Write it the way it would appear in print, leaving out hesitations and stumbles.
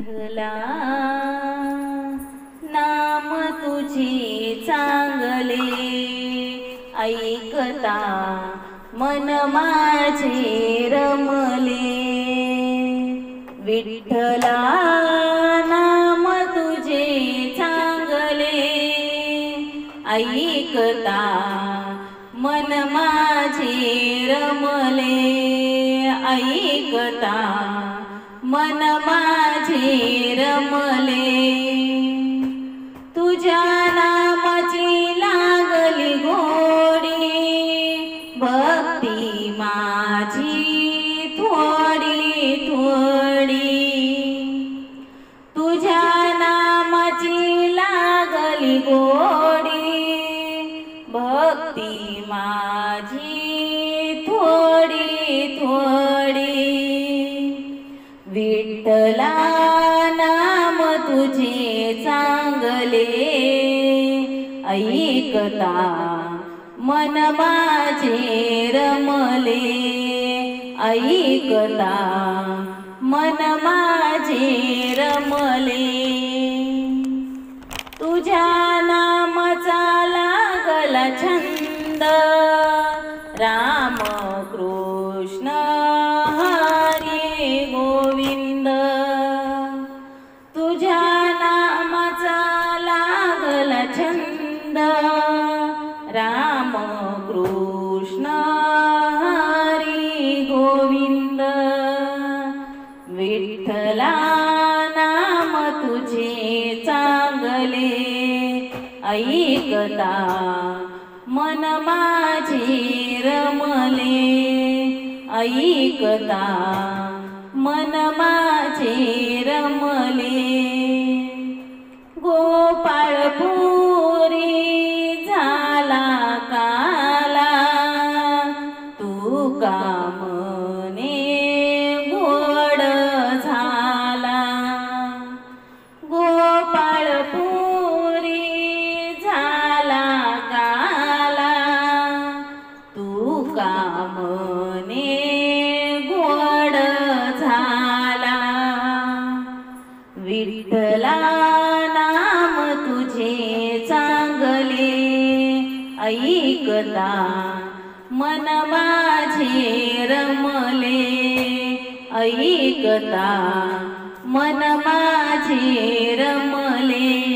विठ्ठला नाम तुझे चांगले ऐकता मन माझे रमले। विठ्ठला नाम तुझे चांगले ऐकता मन माझे रमले। ऐकता मन माझे रमले। तुझ्या नामाची लागली गोडी भक्ती माझी थोडी थोडी। तुझ्या नामाची लागली गोडी भक्ती माझी थोडी थोडी। विठ्ठला नाम तुझे चांगले ऐकता मन माझे रमले। ऐकता मन माझे रमले। तुझ्या नामाचा लागला छंद राम कृष्ण हरी गोविंद। तुझ्या नामाचा लागला छंद राम कृष्ण हरी गोविंद। विठ्ठला नाम तुझे चांगले ऐकता मन माझे रमले। ऐकता मन माझे रमले। गोपाळपुरी झाला काला तू का मने गोड झाला। गोपाळपुरी झाला काला तू का मने गोड झाला। विठ्ठला नाम तुझे चांगले ऐकता मन माझे रमले। ऐकता मन माझे रमले।